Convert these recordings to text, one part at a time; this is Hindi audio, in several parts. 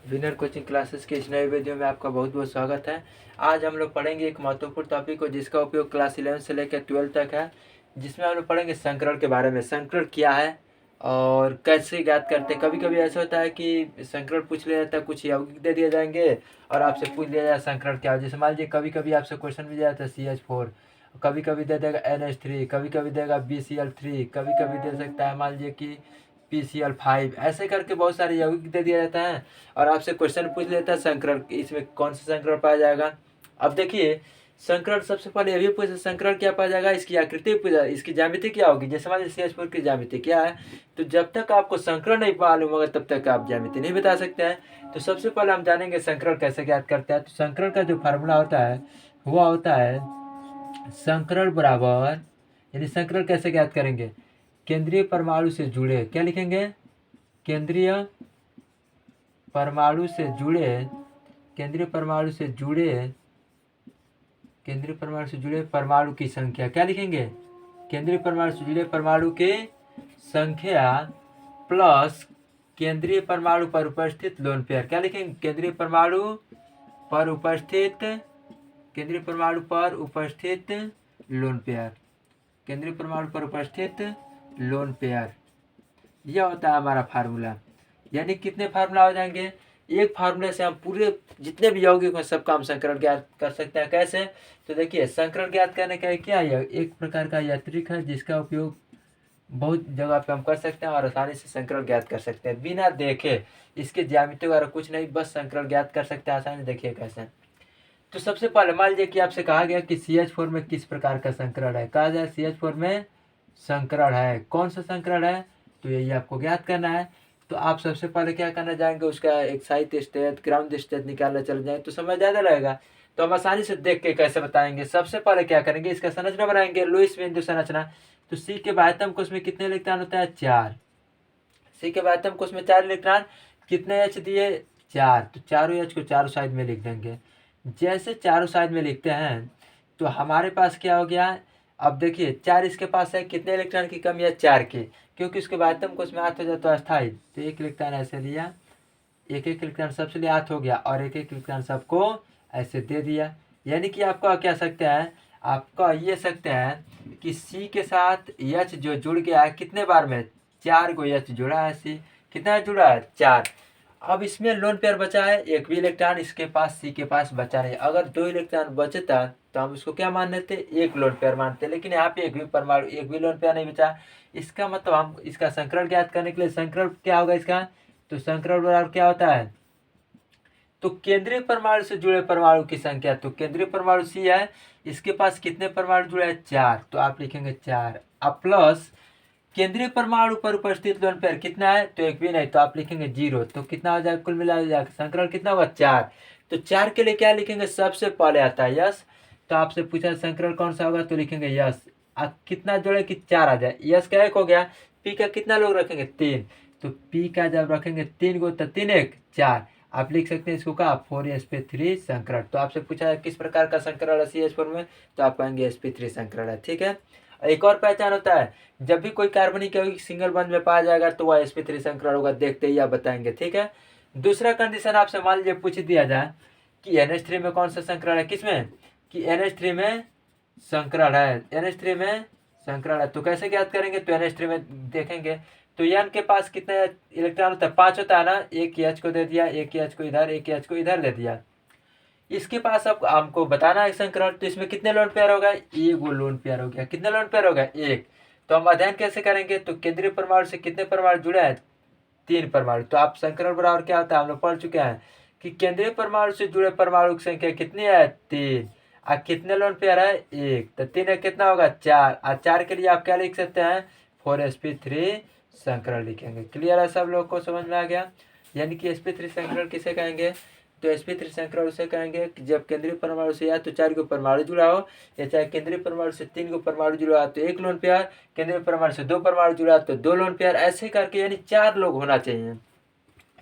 विनर कोचिंग क्लासेस के इस नए वीडियो में आपका बहुत बहुत स्वागत है। आज हम लोग पढ़ेंगे एक महत्वपूर्ण टॉपिक को जिसका उपयोग क्लास 11 से लेकर 12 तक है, जिसमें हम लोग पढ़ेंगे संकरण के बारे में। संकरण क्या है और कैसे ज्ञात करते हैं। कभी कभी ऐसा होता है कि संकरण पूछ लिया जाता है, कुछ यौगिक दे दिए जाएंगे और आपसे पूछ लिया जाए संकरण क्या हो। जैसे मान लीजिए कभी कभी आपसे क्वेश्चन भी जाता है CH4, कभी कभी दे देगा NH3, कभी कभी देगा BCl3, कभी कभी दे सकता है मान लीजिए कि PCl5, ऐसे करके बहुत सारे यौगिक दे दिया जाता है और आपसे क्वेश्चन पूछ लेता है संकरण इसमें कौन सा संकरण पाया जाएगा। अब देखिए संकरण सबसे पहले ये भी पूछे संकरण क्या पाया जाएगा, इसकी आकृति पूछा, इसकी ज्यामिति क्या होगी। जैसे मान लीजिए CH4 की ज्यामिति क्या है, तो जब तक आपको संकरण नहीं मालूम होगा तब तक आप ज्यामिति नहीं बता सकते हैं। तो सबसे पहले हम जानेंगे संकरण कैसे ज्ञात करते हैं। तो संकरण का जो फार्मूला होता है वह होता है संकरण बराबर, यानी संकरण कैसे ज्ञात करेंगे, केंद्रीय परमाणु से जुड़े, क्या लिखेंगे, केंद्रीय परमाणु से जुड़े, केंद्रीय परमाणु से जुड़े, केंद्रीय परमाणु से जुड़े परमाणु की संख्या, क्या लिखेंगे, केंद्रीय परमाणु से जुड़े परमाणु की संख्या प्लस केंद्रीय परमाणु पर उपस्थित लोन पेयर, क्या लिखेंगे, केंद्रीय परमाणु पर उपस्थित, केंद्रीय परमाणु पर उपस्थित लोन पेयर, केंद्रीय परमाणु पर उपस्थित लोन पेयर, यह होता है हमारा फार्मूला। यानी कितने फार्मूला हो जाएंगे, एक फार्मूले से हम पूरे जितने भी यौगिक हैं सबका हम संकरण ज्ञात कर सकते हैं। कैसे, तो देखिए संकरण ज्ञात करने का क्या है, एक प्रकार का यांत्रिक है जिसका उपयोग बहुत जगह पे हम कर सकते हैं और आसानी से संकरण ज्ञात कर सकते हैं बिना देखे। इसके ज्यामिति वगैरह कुछ नहीं, बस संकरण ज्ञात कर सकते हैं आसानी। देखिए कैसे, तो सबसे पहले मान लीजिए कि आपसे कहा गया कि CH4 में किस प्रकार का संकरण है, कहा जाए CH4 में संकरण है, कौन सा संकरण है, तो यही आपको ज्ञात करना है। तो आप सबसे पहले क्या करना जाएंगे, उसका एक्साइट स्टेट ग्राउंड स्टेट निकालने चले जाएंगे तो समय ज़्यादा लगेगा। तो हम आसानी से देख के कैसे बताएंगे, सबसे पहले क्या करेंगे, इसका संरचना बनाएंगे, लुईस बिंदु संरचना। तो C के बाह्यतम कोश में कितने इलेक्ट्रॉन होता है, 4। C के बाह्यतम कोश में 4 इलेक्ट्रॉन, कितने H दिए, 4। तो चारों H को चारों साइड में लिख देंगे। जैसे चारों साइड में लिखते हैं तो हमारे पास क्या हो गया, अब देखिए 4 इसके पास है, कितने इलेक्ट्रॉन की कमी है, 4 की, क्योंकि उसके बाह्यतम कोश में 8 हो जाता है अस्थायी। तो एक इलेक्ट्रॉन ऐसे लिया, एक एक इलेक्ट्रॉन सबसे लिए 8 हो गया और एक एक इलेक्ट्रॉन सबको ऐसे दे दिया। यानी कि आपका क्या सकते हैं, आपका ये सकते हैं कि C के साथ H जो जुड़ गया है कितने बार में, 4 को H जुड़ा है, C कितना जुड़ा है, 4। अब इसमें लोन पेयर बचा है, एक भी इलेक्ट्रॉन इसके पास C के पास बचा नहीं। अगर 2 इलेक्ट्रॉन बचता तो हम इसको क्या मान लेते, एक लोन पेयर मानते, लेकिन यहाँ पे एक भी परमाणु, एक भी लोन पेयर नहीं बचा। इसका मतलब हम इसका संकरण ज्ञात करने के लिए संकरण क्या होगा इसका, तो संकरण बराबर क्या होता है, तो केंद्रीय परमाणु से जुड़े परमाणु की संख्या, तो केंद्रीय परमाणु C है, इसके पास कितने परमाणु जुड़े हैं, 4, तो आप लिखेंगे 4। अब प्लस केंद्रीय परमाणु पर उपस्थित लोन पेयर कितना है, तो एक भी नहीं, तो आप लिखेंगे 0। तो कितना हो जाएगा, कुल मिला जाएगा संकरण कितना होगा, 4। तो 4 के लिए क्या लिखेंगे, सबसे पहले आता है यस। तो आपसे पूछा संकरण कौन सा होगा, तो लिखेंगे यस। कितना जोड़े कि 4 आ जाए, यस का 1 हो गया, पी का कितना लोग रखेंगे, 3। तो पी का जब रखेंगे 3 को, तो 3 1 4, आप लिख सकते हैं इसको का 4sp3 संकरण। तो आपसे पूछा है किस प्रकार का संकरण है CH4 में, तो आप कहेंगे sp3 संकरण है, ठीक है। एक और पहचान होता है, जब भी कोई कार्बनिक यौगिक सिंगल बंध में पाया जाएगा तो वह sp3 संकरण होगा, देखते ही आप बताएंगे, ठीक है। दूसरा कंडीशन आपसे मान लीजिए पूछ दिया जाए कि NH3 में कौन सा संकरण है, किसमें, कि NH3 में संकरण है, NH3 में संकरण है, तो कैसे ज्ञात करेंगे, तो NH3 में देखेंगे तो N के पास कितने इलेक्ट्रॉन होता है, 5 होता है ना, एक H को दे दिया, एक H को इधर, एक H को इधर दे दिया। इसके पास अब हमको बताना है संकरण, तो इसमें कितने लोन पेयर हो गए, एक लोन पेयर हो गया, कितने लोन पेयर हो गए, एक। तो हम अध्ययन कैसे करेंगे, तो केंद्रीय परमाणु से कितने परमाणु जुड़े हैं, 3 परमाणु। तो आप संकरण बराबर क्या होता है, हम लोग पढ़ चुके हैं कि केंद्रीय परमाणु से जुड़े परमाणु की संख्या कितनी है, 3। और कितने लोन पेयर है, 1। तो 3 कितना होगा, 4। और 4 के लिए आप क्या लिख सकते हैं, 4sp3 संकरण लिखेंगे। क्लियर है, सब लोग को समझ में आ गया। यानी कि sp3 संकरण किसे कहेंगे, तो sp3 संकरण उसे कहेंगे कि जब केंद्रीय परमाणु से या तो 4 को परमाणु जुड़ा हो, या चाहे केंद्रीय परमाणु से 3 को परमाणु जुड़ा हो तो 1 लोन पेयर, केंद्रीय परमाणु से 2 परमाणु जुड़ा तो 2 लोन पेयर, ऐसे करके यानी 4 लोग होना चाहिए।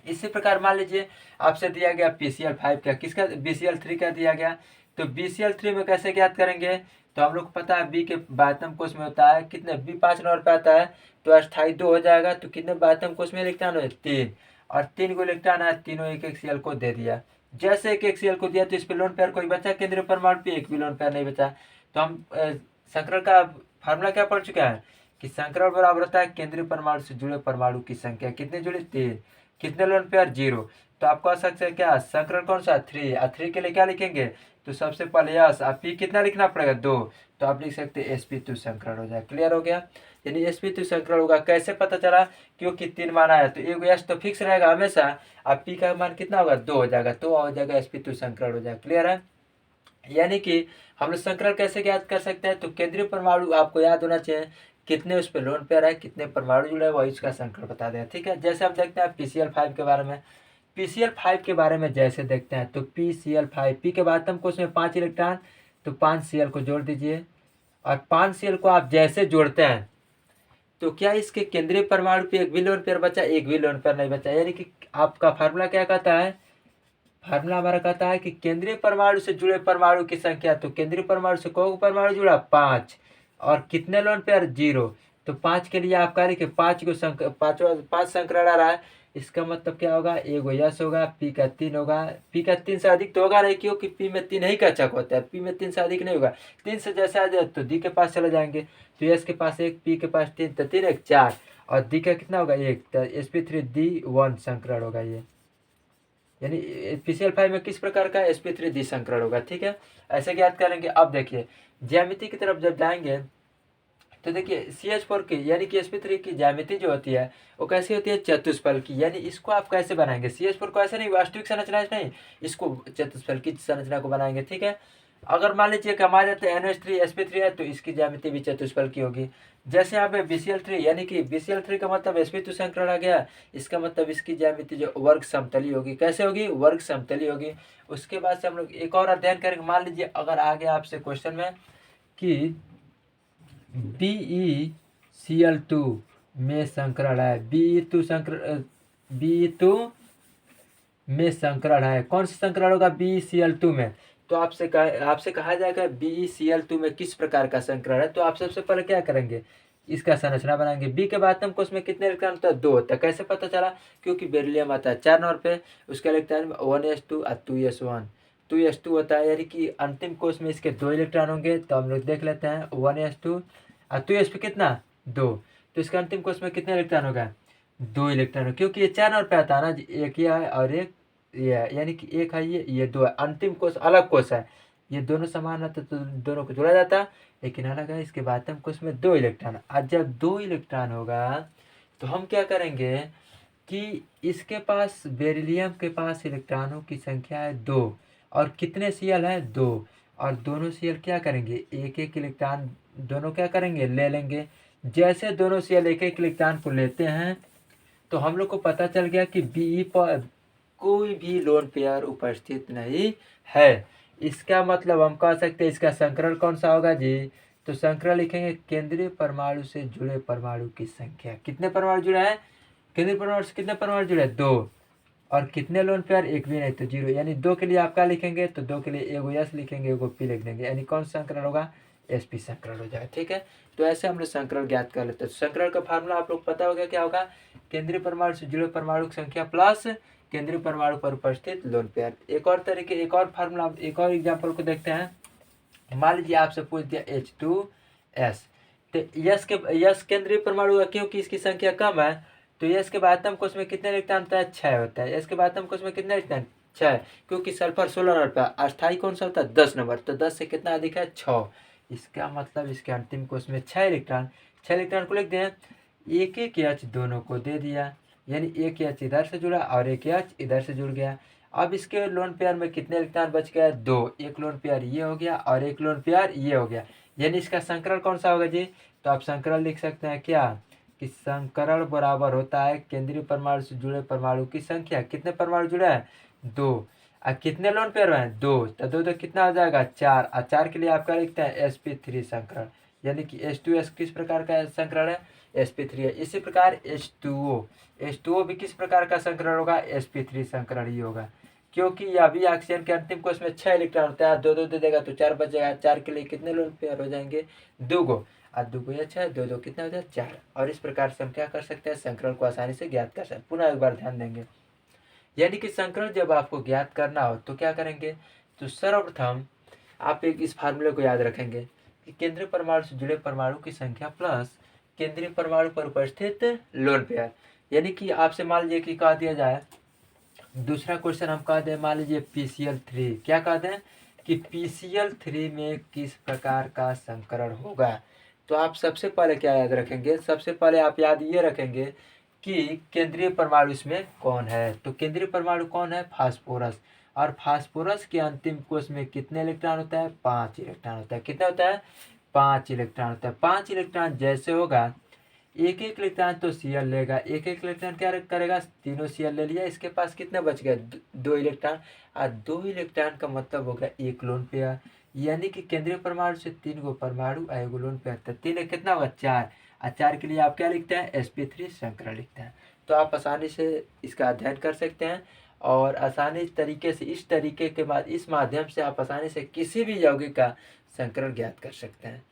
इसी प्रकार मान लीजिए आपसे दिया गया PCl5 का, किसका, BCl3 का दिया गया, तो BCl3 में कैसे ज्ञात करेंगे, तो हम लोग को पता है B के बाह्यतम कोश में होता है कितने, B 5 नंबर पे आता है, तो अस्थायी 2 हो जाएगा, तो कितने बाह्यतम कोश में इलेक्ट्रॉन हो, 3। और 3 गो इलेक्ट्रॉन है, तीनों एक एक Cl को दे दिया। जैसे एक एक Cl को दिया तो इस पे लोन पेयर कोई बचा केंद्रीय परमाणु पे? एक भी लोन पेयर नहीं बचा। तो हम संकरण का फार्मूला क्या पढ़ चुका है कि संकरण बराबर होता है केंद्रीय परमाणु से जुड़े परमाणु की संख्या। कितने जुड़े? 3। कितने लोन पेयर? 0। तो आप कह सकते हैं क्या संकरण कौन सा? 3। और 3 के लिए क्या लिखेंगे? तो सबसे पहले यस, आप पी कितना लिखना पड़ेगा? 2। तो आप लिख सकते हैं sp2 संकरण हो जाए। क्लियर हो गया? यानी sp2 संकरण होगा। कैसे पता चला? क्योंकि 3 मान आया तो एक एस तो फिक्स रहेगा हमेशा। अब पी का मान कितना होगा? 2 हो जाएगा, तो हो जाएगा sp2 संकरण हो जाएगा। क्लियर है? यानी कि हम लोग संकरण कैसे याद कर सकते हैं? तो केंद्रीय परमाणु आपको याद होना चाहिए, कितने उस पर लोन पेयर है, कितने परमाणु जुड़े हैं, वही उसका संकरण बता दें। ठीक है, जैसे हम देखते हैं PCl5 के बारे में। PCl5 के बारे में जैसे देखते हैं तो PCl5, पी के बाद हम उसमें 5 इलेक्ट्रॉन, तो 5 Cl को जोड़ दीजिए। और 5 Cl को आप जैसे जोड़ते हैं तो क्या इसके केंद्रीय परमाणु पे एक भी लोन पेयर बचा? एक भी लोन पेयर नहीं बचा। यानी कि आपका फार्मूला क्या कहता है? फार्मूला हमारा कहता है कि केंद्रीय परमाणु से जुड़े परमाणु की संख्या, तो केंद्रीय परमाणु से कौन परमाणु जुड़ा? 5। और कितने लोन पेयर? 0। तो 5 के लिए आप कह रहे कि 5 को पाँच संकरण आ रहा है, इसका मतलब क्या होगा? एगो यस होगा, पी का 3 होगा। पी का 3 से अधिक तो होगा नहीं, क्योंकि पी में 3 ही का चक होता है, पी में 3 से अधिक नहीं होगा। 3 से जैसे आ जाए तो डी के पास चले जाएंगे, तो एस के पास 1, पी के पास 3, तो 3 1 4, और डी का कितना होगा? 1, तो sp3d1 संकरण होगा ये। यानी PCl5 में किस प्रकार का? sp3d संकरण होगा। ठीक है, ऐसे ज्ञात करेंगे। अब देखिए ज्यामिति की तरफ जब जाएंगे तो देखिए CH4 की यानी कि sp3 की ज्यामिति जो होती है वो कैसी होती है? चतुष्फल की। यानी इसको आप कैसे बनाएंगे? CH4 को ऐसे नहीं, वास्तविक संरचना नहीं, इसको चतुष्फल की संरचना को बनाएंगे। ठीक है, अगर मान लीजिए कि हमारे NH3 sp3 है तो इसकी ज्यामिति भी चतुष्फल की होगी। जैसे यहाँ पे BCl3, यानी कि BCl3 का मतलब sp2 संकरण आ गया, इसका मतलब इसकी ज्यामिति जो वर्ग समतली होगी। कैसे होगी? वर्ग समतली होगी। उसके बाद से हम लोग एक और अध्ययन करेंगे। मान लीजिए अगर आ गया आपसे क्वेश्चन में कि BeCl2 में संकरण है, Be2 में संकरण है। कौन सा संकरण होगा? BeCl2 में। तो आपसे कहा जाएगा BeCl2 में किस प्रकार का संकरण है। तो आप सबसे पहले क्या करेंगे? इसका संरचना बनाएंगे। बी के बाद कोष में कितने इलेक्ट्रॉन होता है? 2 होता है। कैसे पता चला? क्योंकि बेरिलियम आता है 4 नंबर पे, उसका इलेक्ट्रॉन 1s2 और 2s1, 2s2 होता है। यानी कि अंतिम कोष में इसके 2 इलेक्ट्रॉन होंगे। तो हम लोग देख लेते हैं 1s2 और 2s2 कितना? 2। तो इसका अंतिम कोष में कितने इलेक्ट्रॉन होगा? 2 इलेक्ट्रॉन, क्योंकि ये 4 नंबर पे आता है ना, एक ये है और एक ये है। यानी कि एक है ये 2 है। अंतिम कोष अलग कोष है, ये दोनों समान रहता तो दोनों को जोड़ा जाता, लेकिन अलग है। इसके बाद हम कोष में 2 इलेक्ट्रॉन। आज जब 2 इलेक्ट्रॉन होगा तो हम क्या करेंगे कि इसके पास बेरिलियम के पास इलेक्ट्रॉनों की संख्या है 2, और कितने Cl है? 2। और दोनों Cl क्या करेंगे? एक एक इलेक्ट्रॉन दोनों क्या करेंगे? ले लेंगे। जैसे दोनों Cl एक एक इलेक्ट्रॉन को लेते हैं तो हम लोग को पता चल गया कि Be पर कोई भी लोन पेयर उपस्थित नहीं है। इसका मतलब हम कह सकते हैं इसका संकरण कौन सा होगा जी? तो संकरण लिखेंगे केंद्रीय परमाणु से जुड़े परमाणु की संख्या। कितने परमाणु जुड़े हैं? केंद्रीय परमाणु से कितने परमाणु जुड़े? 2। और कितने लोन पेयर? एक भी नहीं, तो 0। यानी 2 के लिए आप क्या लिखेंगे? तो 2 के लिए एगो S लिखेंगे, एगो P लिख देंगे। यानी कौन सा संकरण होगा? sp संकरण हो जाएगा। ठीक है, तो ऐसे हम लोग संकरण ज्ञात कर लेते हैं। संकरण का फार्मूला आप लोग पता हो गया क्या होगा? केंद्रीय परमाणु से जुड़े परमाणु की संख्या प्लस केंद्रीय परमाणु पर उपस्थित लोन पेयर। एक और फार्मूला, एक और एग्जाम्पल को देखते हैं। मान लीजिए आपसे पूछ दिया H2S, तो यस केंद्रीय परमाणु है, क्योंकि इसकी संख्या कम है। तो यस के बाद कोष में कितने इलेक्ट्रॉन होता है? 6 होता है। यस के बाद कोष में कितने इलेक्ट्रॉन? 6, क्योंकि सल्फर 16 नंबर पर, अस्थायी कौन सा होता है? 10 नंबर। तो 10 से कितना अधिक है? 6। इसका मतलब इसके अंतिम कोष में 6 इलेक्ट्रॉन, 6 इलेक्ट्रॉन को लिख दें। एक एक H दोनों को दे दिया, यानी एक H इधर से जुड़ा और एक H इधर से जुड़ गया। अब इसके लोन पेयर में कितने इलेक्ट्रॉन बच गया? 2। एक लोन पेयर ये हो गया और एक लोन पेयर ये हो गया। यानी इसका संकरण कौन सा होगा जी? तो आप संकरण लिख सकते हैं क्या कि संकरण बराबर होता है केंद्रीय परमाणु से जुड़े परमाणु की संख्या। कितने परमाणु जुड़े हैं? 2। और कितने लोन पेयर हैं? 2। तो 2 कितना हो जाएगा? 4। और 4 के लिए आपका लिखते हैं sp3 संकरण। यानी कि H2S किस प्रकार का संकरण है? sp3 है। इसी प्रकार H2O भी किस प्रकार का संकरण होगा? sp3 संकरण ही होगा, क्योंकि यह भी ऑक्सीजन के अंतिम कोष में 6 इलेक्ट्रॉन होता है। 2 2 दे देगा तो 4 बचेगा। 4 के लिए कितने लोन पेयर हो जाएंगे? 2 गो। 8 2 को 6, 2 2 कितना होता है 4। और इस प्रकार से हम क्या कर सकते हैं, संकरण को आसानी से ज्ञात कर सकते हैं। पुनः एक बार ध्यान देंगे, यानी कि संकरण जब आपको ज्ञात करना हो तो क्या करेंगे, तो सर्वप्रथम आप एक इस फार्मूले को याद रखेंगे कि केंद्रीय परमाणु से जुड़े परमाणु की संख्या प्लस केंद्रीय परमाणु पर उपस्थित लोन पेयर। यानी कि आपसे मान लीजिए कि कह दिया जाए, दूसरा क्वेश्चन हम कह दें, मान लीजिए PCl3, क्या कह दें कि PCl3 में किस प्रकार का संकरण होगा। तो आप सबसे पहले क्या याद रखेंगे, सबसे पहले आप याद ये रखेंगे कि केंद्रीय परमाणु इसमें कौन है। तो केंद्रीय परमाणु कौन है, फास्फोरस। और फास्फोरस के अंतिम कोश में कितने इलेक्ट्रॉन होता है, 5 इलेक्ट्रॉन होता है। कितना होता है, 5 इलेक्ट्रॉन होता है। 5 इलेक्ट्रॉन जैसे होगा, एक एक इलेक्ट्रॉन तो Cl लेगा, एक एक इलेक्ट्रॉन क्या करेगा, तीनों Cl ले लिया, इसके पास कितना बच गया, 2 इलेक्ट्रॉन। और 2 इलेक्ट्रॉन का मतलब हो गया एक लोन पेयर। यानी कि केंद्रीय परमाणु से 3 गो परमाणु और 1 लोन पेयर, तो 3 कितना होगा 4। और 4 के लिए आप क्या लिखते हैं, sp3 संकरण लिखते हैं। तो आप आसानी से इसका अध्ययन कर सकते हैं और आसानी तरीके से इस तरीके के बाद इस माध्यम से आप आसानी से किसी भी यौगिक का संकरण ज्ञात कर सकते हैं।